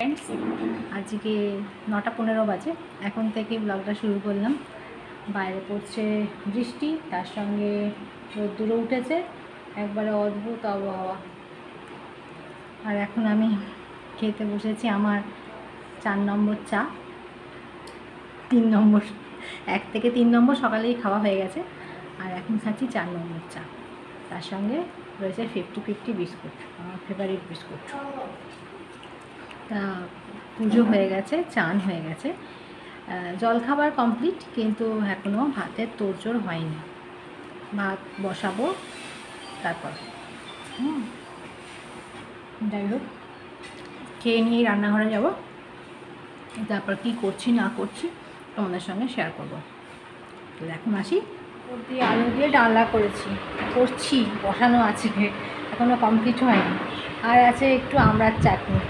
Friends आज के 9:15 বাজে এখন থেকে ব্লগটা শুরু করলাম। বাইরে পড়ছে বৃষ্টি, তার সঙ্গে রোদ্দুরও উঠেছে, একবারে অদ্ভুত আবহাওয়া। আর এখন আমি খেতে বসেছি আমার 4 নম্বর চা। 3 নম্বর 1 থেকে 3 নম্বর সকালেই খাওয়া হয়ে গেছে, আর এখন খাচ্ছি 4 নম্বর চা। তার সঙ্গে রয়েছে 50-50 বিস্কুট, আমার ফেভারিট বিস্কুট। তা পুজো হয়ে গেছে, চান হয়ে গেছে, জলখাবার কমপ্লিট, কিন্তু এখনও ভাতের তোড়জোড় হয়নি। ভাত বসাবো তারপর। যাই হোক, খেয়ে নিয়েই রান্নাঘরে যাব, তারপর কি করছি না করছি তোমাদের সঙ্গে শেয়ার করব। তো এখন আসি। দিয়ে আলু দিয়ে ডালনা করছি, বসানো আছে, এখনও কমপ্লিট হয়নি। আর আছে একটু আমড়ার চাটনি।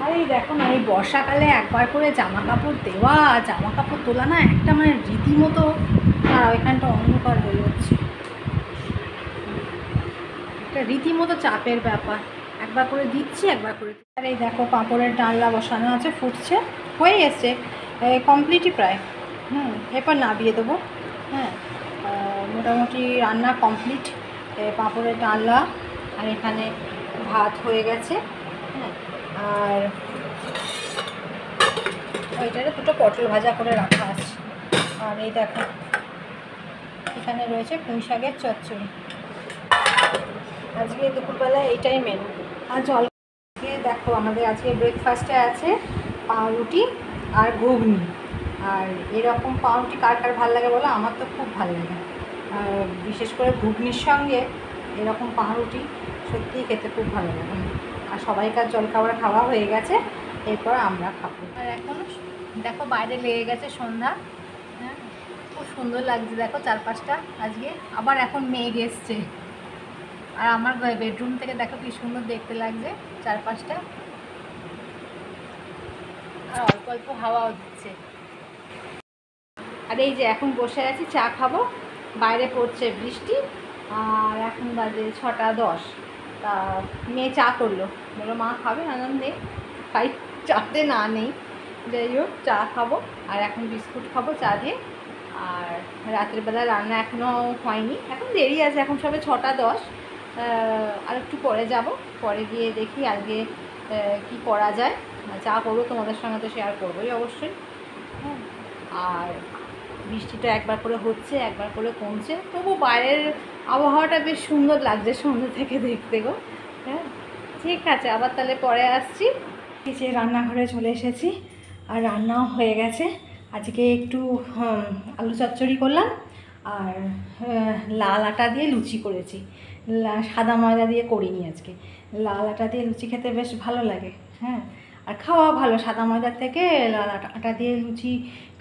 আর এই দেখো না, এই বর্ষাকালে একবার করে জামা কাপড় দেওয়া, জামা কাপড় তোলা না একটা রীতিমতো, আর ওইখানটা অন্ধকার হয়ে যাচ্ছে, একটা রীতিমতো চাপের ব্যাপার। একবার করে দিচ্ছি, একবার করে। আর এই দেখো পাঁপড়ের ডালনা বসানো আছে, ফুটছে, হয়ে এসছে, কমপ্লিটই প্রায়। এরপর নামিয়ে দেবো। মোটামুটি রান্না কমপ্লিট। পাঁপড়ের ডালনা, আর এখানে ভাত হয়ে গেছে। আর ওইটারে দুটো পটল ভাজা করে রাখা আছে। আর এই দেখো এখানে রয়েছে পুঁই শাকের চচ্চড়ি। আজকে দুপুরবেলা এইটাই মেনু। আর জল দেখো আমাদের আজকে ব্রেকফাস্টে আছে পাউরুটি আর ঘুগনি। আর এরকম পাউরুটি কার কার ভালো লাগে বলো? আমার তো খুব ভালো লাগে। আর বিশেষ করে ঘুগনির সঙ্গে এরকম পাউরুটি সত্যিই খেতে খুব ভালো লাগে। আর সবাইকার জলখাবার খাওয়া হয়ে গেছে, এরপর আমরা খাবো। আর এখন দেখো বাইরে লেগে গেছে সন্ধ্যা। খুব সুন্দর লাগছে, দেখো চারপাশটা আজকে। আবার এখন মেঘ এসছে, আর আমার বেডরুম থেকে দেখো কি সুন্দর দেখতে লাগছে চারপাশটা। আর অল্প অল্প হাওয়াও দিচ্ছে। আর এই যে এখন বসে আছি, চা খাবো। বাইরে পড়ছে বৃষ্টি, আর এখন বাজে 6:10। তা মেয়ে চা করলো, বললো মা খাবে? আনন্দে খাই, চাতে না নেই। যাই হোক, চা খাবো, আর এখন বিস্কুট খাবো চা দিয়ে। আর রাতের বেলা রান্না এখনও হয়নি, এখন দেরি আছে, এখন সবে 6:10। আর একটু পরে যাব, পরে গিয়ে দেখি আজকে কি করা যায়। চা করবো, তোমাদের সঙ্গে তো শেয়ার করবোই অবশ্যই। আর বৃষ্টিটা একবার করে হচ্ছে, একবার করে কমছে, তবু বাইরের আবহাওয়াটা বেশ সুন্দর লাগছে সন্ধ্যে থেকে দেখতে গো। ঠিক আছে, আবার তাহলে পরে আসছি। যে রান্নাঘরে চলে এসেছি, আর রান্নাও হয়ে গেছে। আজকে একটু আলু চচ্চড়ি করলাম, আর লাল আটা দিয়ে লুচি করেছি। সাদা ময়দা দিয়ে করিনি আজকে, লাল আটা দিয়ে লুচি খেতে বেশ ভালো লাগে। আর খাওয়া ভালো, সাদা ময়দার থেকে লাল আটা দিয়ে লুচি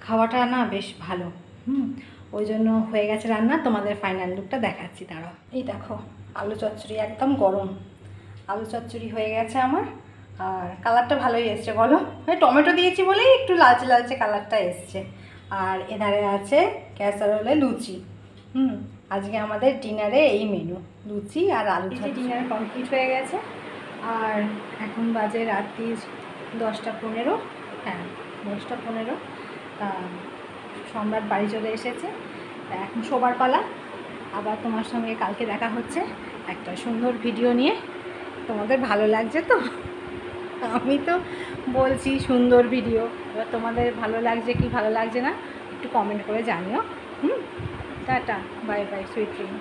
খাওয়াটা না বেশ ভালো। ওই জন্য হয়ে গেছে রান্না। তোমাদের ফাইনাল লুকটা দেখাচ্ছি, দাঁড়াও। এই দেখো আলু চচ্চড়ি, একদম গরম আলু চচ্চড়ি হয়ে গেছে আমার। আর কালারটা ভালোই এসছে বলো, টমেটো দিয়েছি বলেই একটু লালচে লালচে কালারটা এসছে। আর এধারে আছে ক্যাসারোলে লুচি। আজকে আমাদের ডিনারে এই মেনু, লুচি আর আলু চচ্চড়ি। ডিনার কমপ্লিট হয়ে গেছে, আর এখন বাজে রাত্রি 10:15। 10:15। তা সম্রাট বাড়ি চলে এসেছে, এখন শোবার পালা। আবার তোমার সঙ্গে কালকে দেখা হচ্ছে একটা সুন্দর ভিডিও নিয়ে। তোমাদের ভালো লাগছে তো? আমি তো বলছি সুন্দর ভিডিও, এবার তোমাদের ভালো লাগছে কি ভালো লাগছে না একটু কমেন্ট করে জানিও। Tata, bye bye, sweet dream.